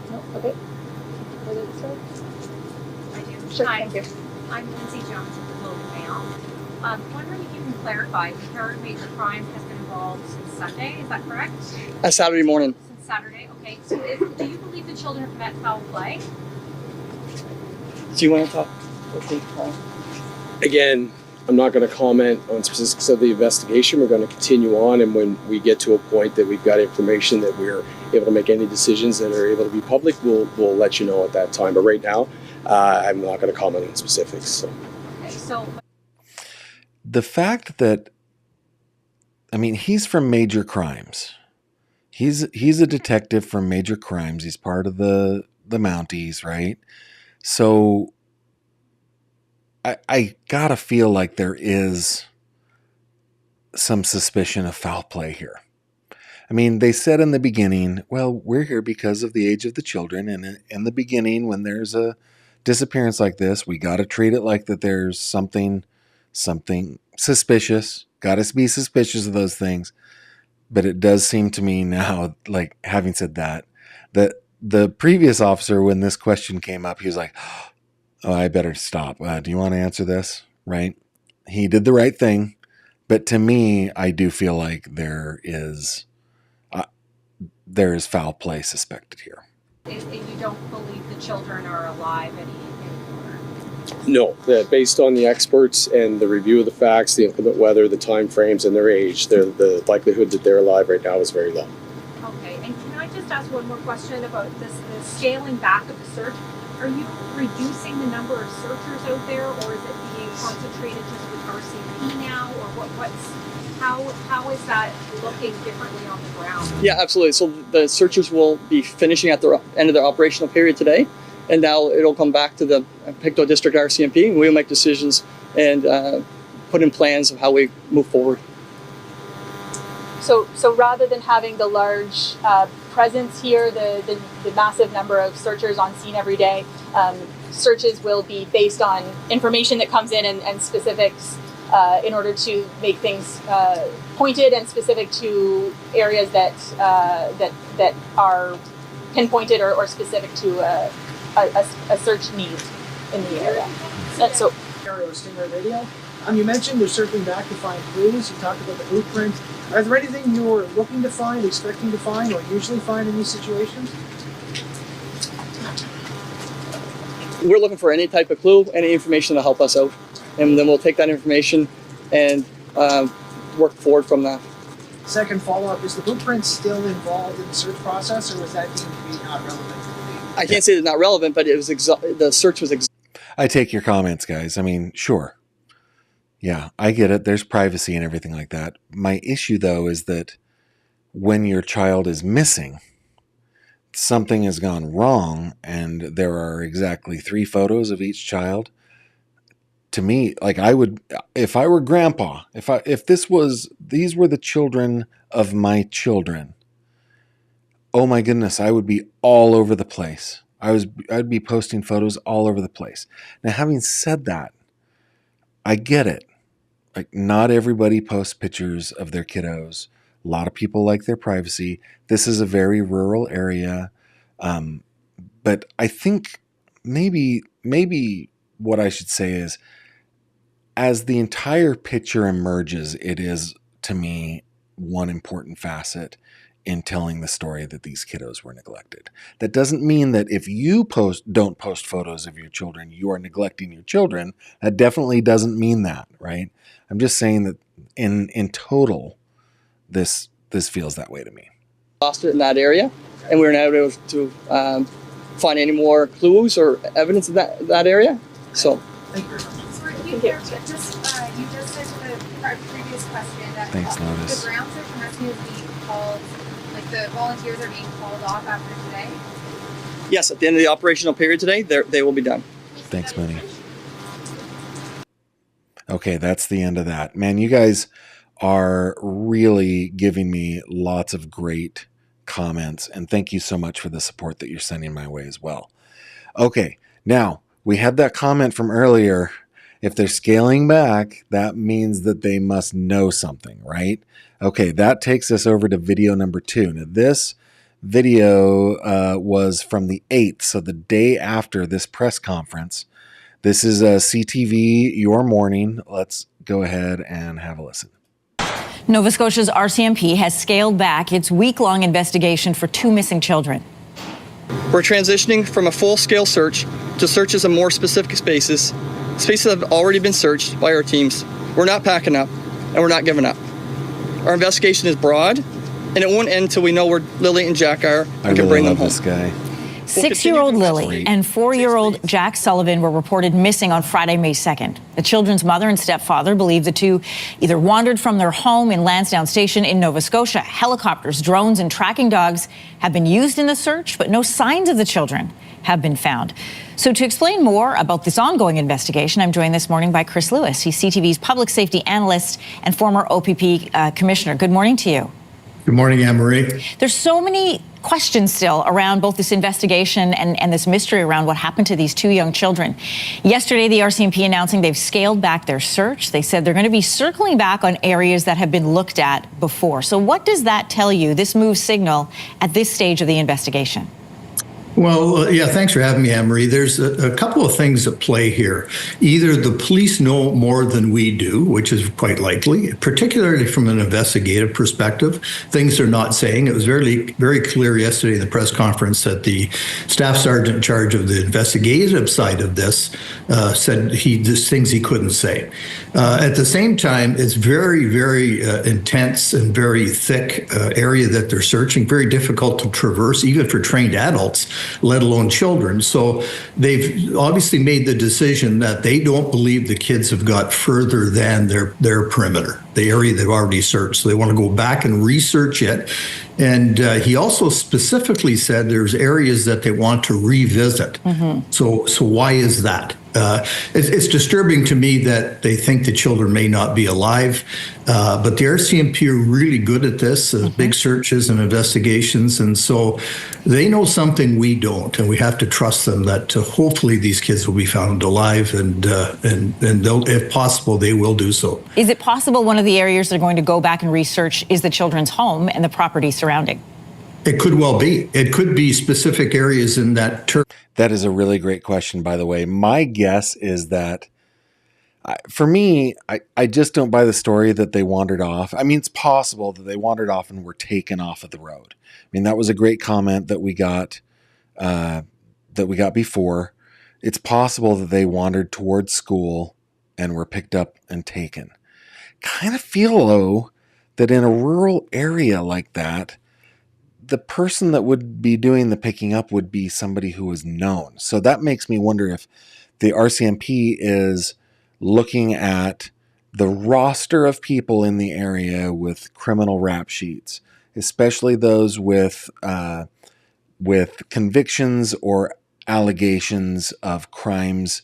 No? Okay.
I do.
Sure,
Hi.
thank you.
I'm Lindsay Jones with the Globe and Mail. Wondering if you can clarify, the third major crime has been involved since Sunday, is that correct?
Saturday morning.
Since Saturday, okay. So do you believe the children have met foul play?
Do you want to talk?
Again, I'm not going to comment on specifics of the investigation. We're going to continue on, and when we get to a point that we've got information that we're able to make any decisions that are able to be public, we'll let you know at that time. But right now, I'm not going to comment on specifics. So.
Okay, so
The fact that, I mean, he's from Major Crimes. He's a detective from Major Crimes. He's part of the Mounties, right? So I gotta feel like there is some suspicion of foul play here. I mean, they said in the beginning, well, we're here because of the age of the children. And in the beginning, when there's a disappearance like this, we got to treat it like that there's something suspicious. Got to be suspicious of those things. But it does seem to me now, like having said that the previous officer, when this question came up, he was like, oh, I better stop. Do you want to answer this? Right? He did the right thing. But to me, I do feel like there is foul play suspected here.
and you don't believe the children are alive anymore?
No, based on the experts and the review of the facts, the inclement weather, the time frames, and their age, the likelihood that they're alive right now is very low.
Okay, and can I just ask one more question about the scaling back of the search? Are you reducing the number of searchers out there, or is it being concentrated just with RCMP now, or how is that looking differently on the ground?
Yeah, absolutely. So the searchers will be finishing at the end of their operational period today, and now it'll come back to the Pictou District RCMP, and we'll make decisions and put in plans of how we move forward.
So rather than having the large presence here, the massive number of searchers on scene every day, searches will be based on information that comes in and specifics in order to make things pointed and specific to areas that are pinpointed or specific to a search need in the area. So.
Aerial Stinger Radio. You mentioned you're circling back to find clues. You talked about the blueprint. Are there anything you were looking to find, expecting to find, or usually find in these situations?
We're looking for any type of clue, any information to help us out, and then we'll take that information and work forward from that.
Second follow-up, is the blueprint still involved in the search process, or was that deemed to be not relevant?
I can't say it's not relevant, but it was the search was.
I take your comments, guys. I mean, sure. Yeah, I get it. There's privacy and everything like that. My issue, though, is that when your child is missing, something has gone wrong, and there are exactly 3 photos of each child. To me, like I would, if I were grandpa, if these were the children of my children, oh my goodness, I would be all over the place. I'd be posting photos all over the place. Now, having said that, I get it. Like, not everybody posts pictures of their kiddos. A lot of people like their privacy. This is a very rural area. But I think maybe what I should say is, as the entire picture emerges, it is, to me, one important facet in telling the story that these kiddos were neglected. That doesn't mean that if you don't post photos of your children, you are neglecting your children. That definitely doesn't mean that, right? I'm just saying that in total, this feels that way to me.
Lost it in that area, and we were not able to find any more clues or evidence in that area. So.
Thank you very much.
You just said to the previous question that
Thanks, Lotus.
the ground search and rescue is being called, like the volunteers are being called off after today?
Yes, at the end of the operational period today, they will be done.
Thanks, Mooney. Okay, that's the end of that. Man, you guys are really giving me lots of great comments, and thank you so much for the support that you're sending my way as well. Okay, now, we had that comment from earlier. If they're scaling back, that means that they must know something, right? Okay, that takes us over to video number 2. Now, this video was from the 8th, so the day after this press conference. This is CTV Your Morning. Let's go ahead and have a listen.
Nova Scotia's RCMP has scaled back its week-long investigation for 2 missing children.
We're transitioning from a full-scale search to searches of more specific spaces that have already been searched by our teams. We're not packing up, and we're not giving up. Our investigation is broad, and it won't end until we know where Lilly and Jack are and can bring them home.
This guy.
6-year-old Lilly and 4-year-old Jack Sullivan were reported missing on Friday, May 2nd. The children's mother and stepfather believe the two either wandered from their home in Lansdowne Station in Nova Scotia. Helicopters, drones, and tracking dogs have been used in the search, but no signs of the children have been found. So to explain more about this ongoing investigation, I'm joined this morning by Chris Lewis. He's CTV's public safety analyst and former OPP commissioner. Good morning to you.
Good morning, Anne-Marie.
There's so many questions still around both this investigation and this mystery around what happened to these two young children. Yesterday, the RCMP announcing they've scaled back their search. They said they're going to be circling back on areas that have been looked at before. So what does that tell you, this move signal, at this stage of the investigation?
Well, yeah, thanks for having me, Anne-Marie. There's a couple of things at play here. Either the police know more than we do, which is quite likely, particularly from an investigative perspective, things they're not saying. It was very, very clear yesterday in the press conference that the staff sergeant in charge of the investigative side of this said there's things he couldn't say. At the same time, it's very, very intense and very thick area that they're searching, very difficult to traverse, even for trained adults, let alone children. So they've obviously made the decision that they don't believe the kids have got further than their perimeter, the area they've already searched. So they want to go back and research it. And he also specifically said there's areas that they want to revisit. Mm-hmm. So why is that? It's disturbing to me that they think the children may not be alive, but the RCMP are really good at this, big searches and investigations, and so they know something we don't, and we have to trust them that hopefully these kids will be found alive, and they'll, if possible, they will do so. Is it possible one of the areas they're going to go back and research is the children's home and the property surrounding? It could well be. It could be specific areas in that.
That is a really great question, by the way. My guess is that, for me, I just don't buy the story that they wandered off. I mean, it's possible that they wandered off and were taken off of the road. I mean, that was a great comment that we got before. It's possible that they wandered towards school and were picked up and taken. Kind of feel, though, that in a rural area like that, the person that would be doing the picking up would be somebody who is known. So that makes me wonder if the RCMP is looking at the roster of people in the area with criminal rap sheets, especially those with convictions or allegations of crimes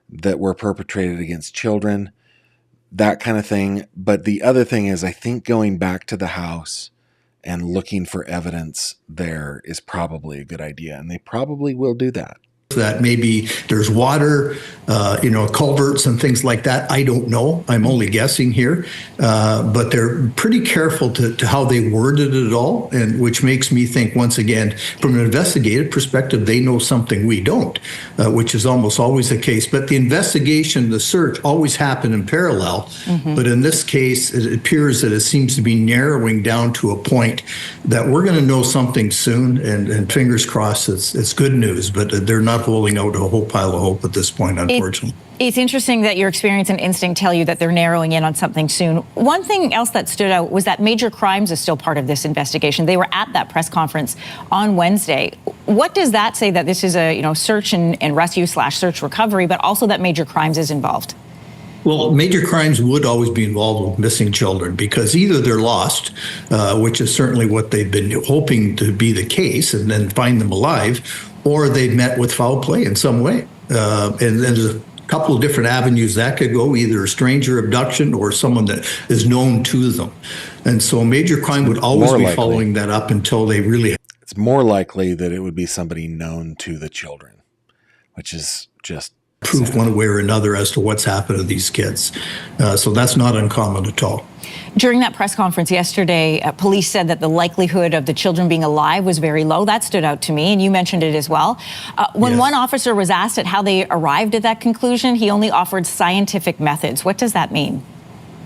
that were perpetrated against children, that kind of thing. But the other thing is, I think going back to the house and looking for evidence there is probably a good idea, and they probably will do that. That maybe there's water, culverts and things like that. I don't know. I'm only guessing here, but they're pretty careful to how they worded it all, and which makes me think, once again, from an investigative perspective, they know something we don't, which is almost always the case. But the investigation, the search, always happen in parallel. Mm-hmm. But in this case, it appears that it seems to be narrowing down to a point that we're going to know something soon, and fingers crossed, it's good news. But they're not holding out a whole pile of hope at this point, unfortunately. It's interesting that your experience and instinct tell you that they're narrowing in on something soon. One thing else that stood out was that major crimes is still part of this investigation. They were at that press conference on Wednesday. What does that say, that this is a search and rescue / search recovery, but also that major crimes is involved? Well, major crimes would always be involved with missing children, because either they're lost, which is certainly what they've been hoping to be the case, and then find them alive, or they've met with foul play in some way. And there's a couple of different avenues that could go, either a stranger abduction or someone that is known to them. And so a major crime would always be following that up until they really... It's more likely that it would be somebody known to the children, which is just... proof one way or another as to what's happened to these kids. So that's not uncommon at all. During that press conference yesterday, police said that the likelihood of the children being alive was very low. That stood out to me, and you mentioned it as well. When one officer was asked at how they arrived at that conclusion, he only offered scientific methods. What does that mean?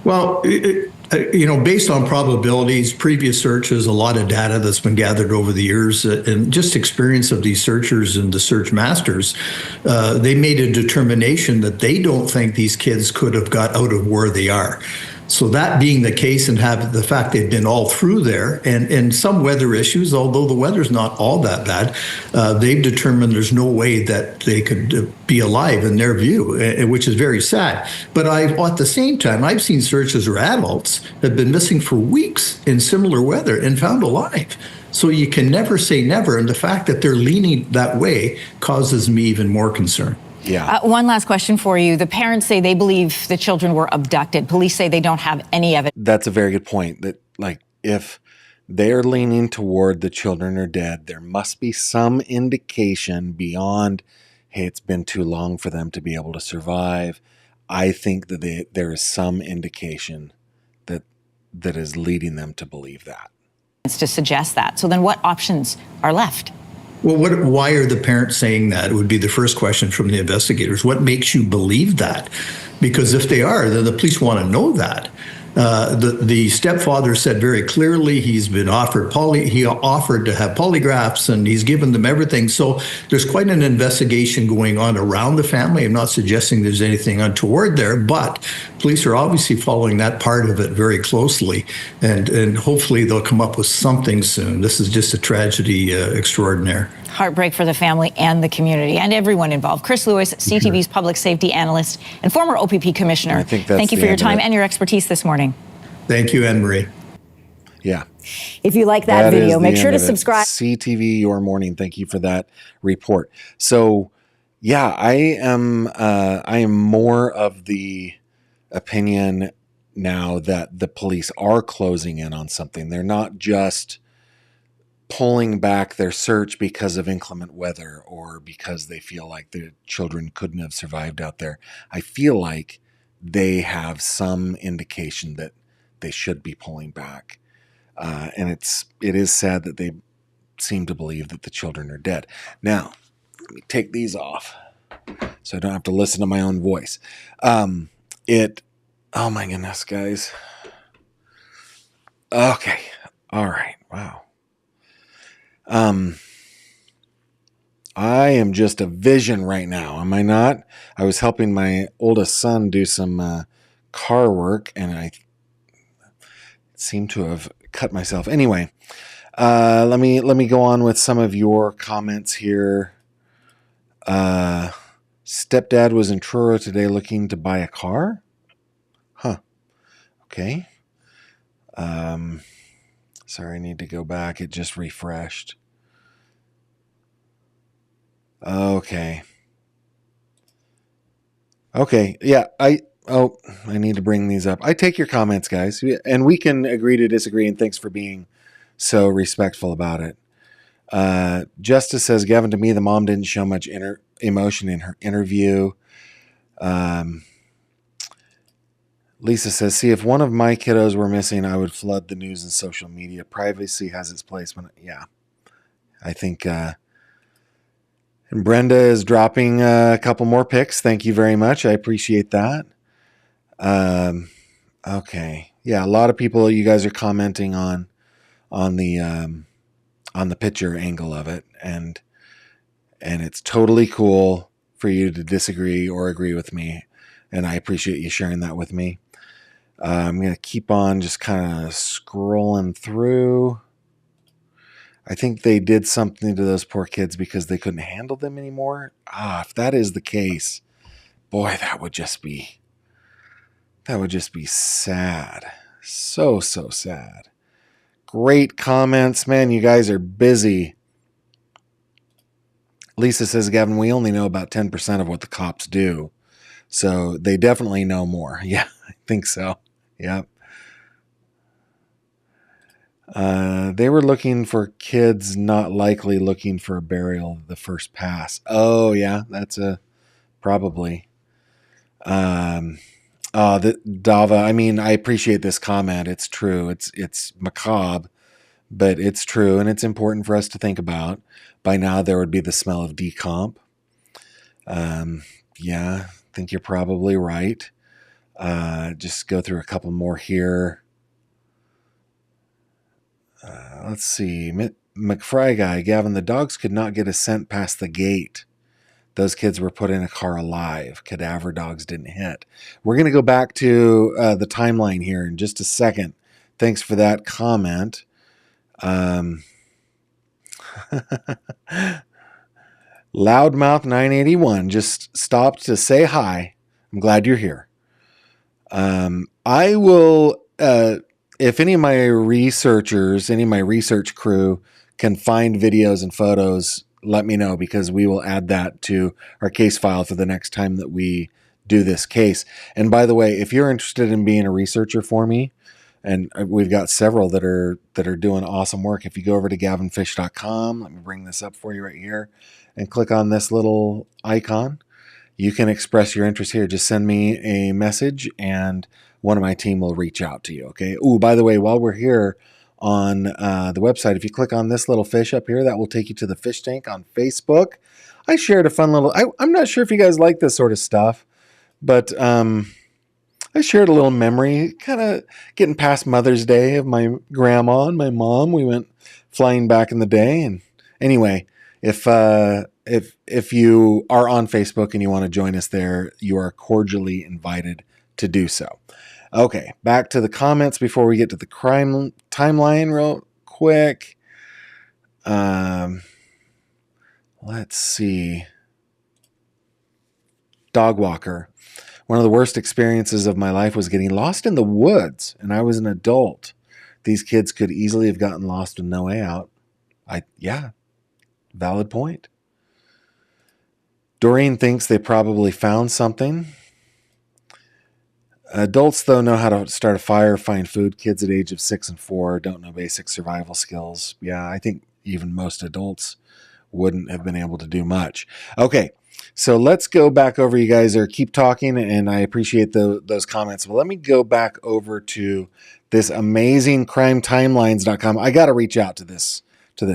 Well, based on probabilities, previous searches, a lot of data that's been gathered over the years, and just experience of these searchers and the search masters, they made a determination that they don't think these kids could have got out of where they are.
So that being the case, and have the fact they've been all through there, and some weather issues, although the weather's not all that bad, they've determined there's no way that they could be alive in their view, which is very sad. But at the same time, I've seen searches where adults have been missing for weeks in similar weather and found alive. So you can never say never, and the fact that they're leaning that way causes me even more concern.
Yeah.
One last question for you. The parents say they believe the children were abducted. Police say they don't have any evidence.
That's a very good point. That, like, if they're leaning toward the children are dead, there must be some indication beyond, hey, it's been too long for them to be able to survive. I think that there is some indication that is leading them to believe that.
To suggest that. So then what options are left?
Well, why are the parents saying that? It would be the first question from the investigators. What makes you believe that? Because if they are, then the police want to know that. The stepfather said very clearly he's been offered he offered to have polygraphs, and he's given them everything. So there's quite an investigation going on around the family. I'm not suggesting there's anything untoward there, but police are obviously following that part of it very closely, and hopefully they'll come up with something soon. This is just a tragedy extraordinaire.
Heartbreak for the family and the community and everyone involved. Chris Lewis, CTV's public safety analyst and former OPP commissioner. Thank you for your time and your expertise this morning.
Thank you, Anne-Marie.
Yeah.
If you like that video, make sure to subscribe.
CTV Your Morning. Thank you for that report. So, yeah, I am more of the opinion now that the police are closing in on something. They're not just pulling back their search because of inclement weather or because they feel like the children couldn't have survived out there. I feel like they have some indication that they should be pulling back. And it is sad that they seem to believe that the children are dead. Now, let me take these off so I don't have to listen to my own voice. Oh my goodness, guys. Okay. All right. Wow. I am just a vision right now, am I not? I was helping my oldest son do some car work, and I seem to have cut myself. Anyway, let me go on with some of your comments here. Stepdad was in Truro today looking to buy a car? Huh. Okay. Sorry, I need to go back. It just refreshed. Okay. Yeah, I need to bring these up. I take your comments, guys, and we can agree to disagree, and thanks for being so respectful about it. Justice says, Gavin, to me, the mom didn't show much emotion in her interview. Lisa says, see, if one of my kiddos were missing, I would flood the news and social media. Privacy has its place. Yeah, I think, and Brenda is dropping a couple more pics. Thank you very much. I appreciate that. Okay. Yeah, a lot of people, you guys are commenting on the picture angle of it, and it's totally cool for you to disagree or agree with me, and I appreciate you sharing that with me. I'm going to keep on just kind of scrolling through. I think they did something to those poor kids because they couldn't handle them anymore. If that is the case, boy, that would just be sad. So sad. Great comments, man. You guys are busy. Lisa says, Gavin, we only know about 10% of what the cops do. So they definitely know more. Yeah, I think so. Yep. They were looking for kids, not likely looking for a burial the first pass. Oh, yeah, that's probably. The Dava, I mean, I appreciate this comment. It's true. It's macabre, but it's true, and it's important for us to think about. By now, there would be the smell of decomp. Yeah, I think you're probably right. Just go through a couple more here. Let's see. McFry guy, Gavin, the dogs could not get a scent past the gate. Those kids were put in a car alive. Cadaver dogs didn't hit. We're going to go back to the timeline here in just a second. Thanks for that comment. Loudmouth 981 just stopped to say hi. I'm glad you're here. I will, if any of my researchers, any of my research crew can find videos and photos, let me know, because we will add that to our case file for the next time that we do this case. And by the way, if you're interested in being a researcher for me, and we've got several that are doing awesome work. If you go over to gavinfish.com, let me bring this up for you right here, and click on this little icon. You can express your interest here. Just send me a message and one of my team will reach out to you, okay? Ooh, by the way, while we're here on the website, if you click on this little fish up here, that will take you to the fish tank on Facebook. I shared a fun little, I'm not sure if you guys like this sort of stuff, but I shared a little memory, kind of getting past Mother's Day, of my grandma and my mom. We went flying back in the day. And anyway, if you are on Facebook and you want to join us there, you are cordially invited to do so. Okay, back to the comments before we get to the crime timeline real quick. Let's see. Dog walker. One of the worst experiences of my life was getting lost in the woods, and I was an adult. These kids could easily have gotten lost with no way out. Yeah, valid point. Doreen thinks they probably found something. Adults, though, know how to start a fire, find food. Kids at age of 6 and 4 don't know basic survival skills. Yeah, I think even most adults wouldn't have been able to do much. Okay, so let's go back over. You guys are keep talking, and I appreciate those comments. But let me go back over to this amazing crimetimelines.com. I got to reach out to this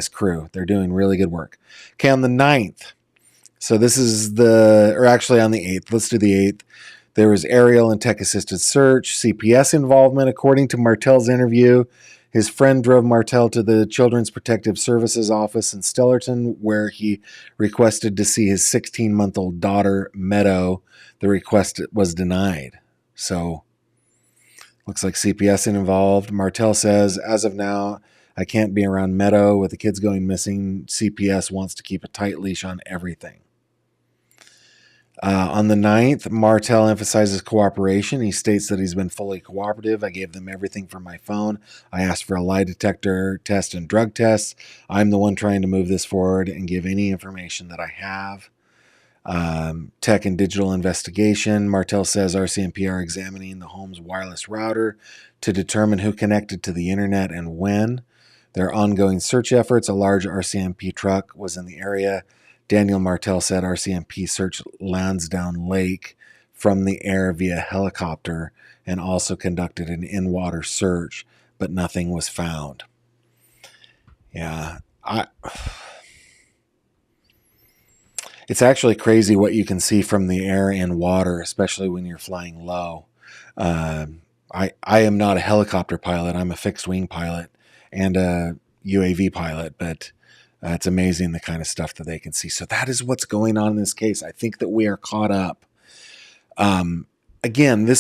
crew. They're doing really good work. Okay, on the 9th. So this is actually on the 8th. Let's do the 8th. There was aerial and tech-assisted search, CPS involvement. According to Martell's interview, his friend drove Martell to the Children's Protective Services office in Stellarton, where he requested to see his 16-month-old daughter, Meadow. The request was denied. So, looks like CPS involved. Martell says, as of now, I can't be around Meadow. With the kids going missing, CPS wants to keep a tight leash on everything. On the 9th, Martell emphasizes cooperation. He states that he's been fully cooperative. I gave them everything from my phone. I asked for a lie detector test and drug tests. I'm the one trying to move this forward and give any information that I have. Tech and digital investigation. Martell says RCMP are examining the home's wireless router to determine who connected to the internet and when. There are ongoing search efforts. A large RCMP truck was in the area. Daniel Martell said RCMP searched Lansdowne Lake from the air via helicopter and also conducted an in-water search, but nothing was found. Yeah, it's actually crazy what you can see from the air and water, especially when you're flying low. I am not a helicopter pilot. I'm a fixed-wing pilot and a UAV pilot, but it's amazing the kind of stuff that they can see. So that is what's going on in this case. I think that we are caught up. Again,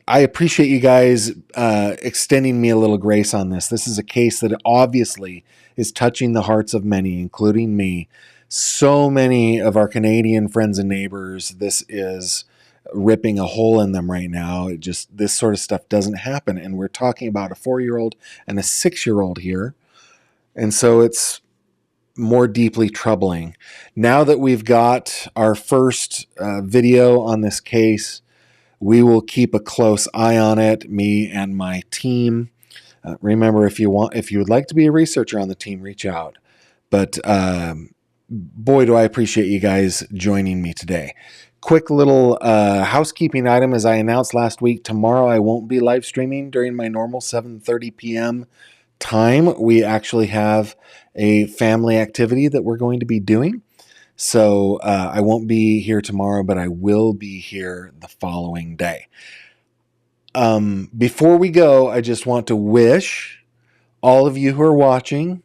I appreciate you guys extending me a little grace on this. This is a case that obviously is touching the hearts of many, including me. So many of our Canadian friends and neighbors, this is ripping a hole in them right now. This sort of stuff doesn't happen. And we're talking about a 4-year-old and a 6-year-old here. And so it's more deeply troubling. Now that we've got our first video on this case, we will keep a close eye on it, me and my team. Remember, if you would like to be a researcher on the team, reach out. But boy, do I appreciate you guys joining me today. Quick little housekeeping item. As I announced last week, tomorrow I won't be live streaming during my normal 7:30 p.m. time. We actually have a family activity that we're going to be doing. So I won't be here tomorrow, but I will be here the following day. Before we go, I just want to wish all of you who are watching,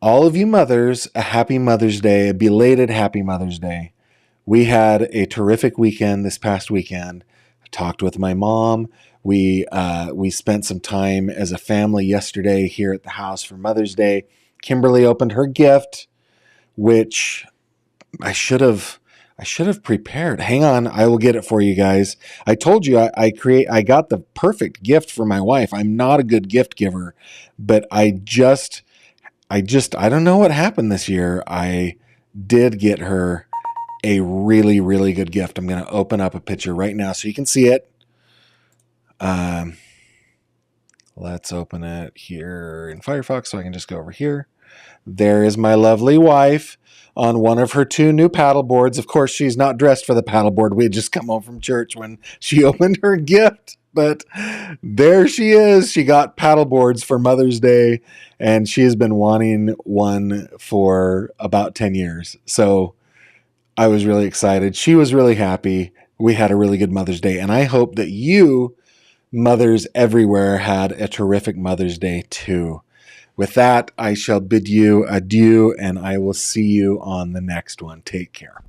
all of you mothers, a happy Mother's Day, a belated happy Mother's Day. we had a terrific weekend this past weekend. I talked with my mom. We spent some time as a family yesterday here at the house for Mother's Day. Kimberly opened her gift, which I should have prepared. Hang on, I will get it for you guys. I told you I got the perfect gift for my wife. I'm not a good gift giver, but I don't know what happened this year. I did get her a really, really good gift. I'm going to open up a picture right now so you can see it. Let's open it here in Firefox so I can just go over here. There is my lovely wife on one of her 2 new paddle boards. Of course, she's not dressed for the paddle board. We had just come home from church when she opened her gift, but there she is. She got paddle boards for Mother's Day, and she has been wanting one for about 10 years. So I was really excited. She was really happy. We had a really good Mother's Day, and I hope that you, mothers everywhere, had a terrific Mother's Day too. With that, I shall bid you adieu, and I will see you on the next one. Take care.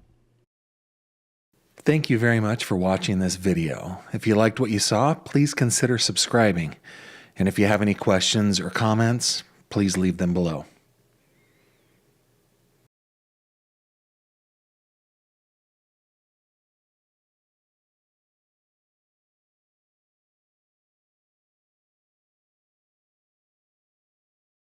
Thank you very much for watching this video. If you liked what you saw, please consider subscribing. And if you have any questions or comments, please leave them below.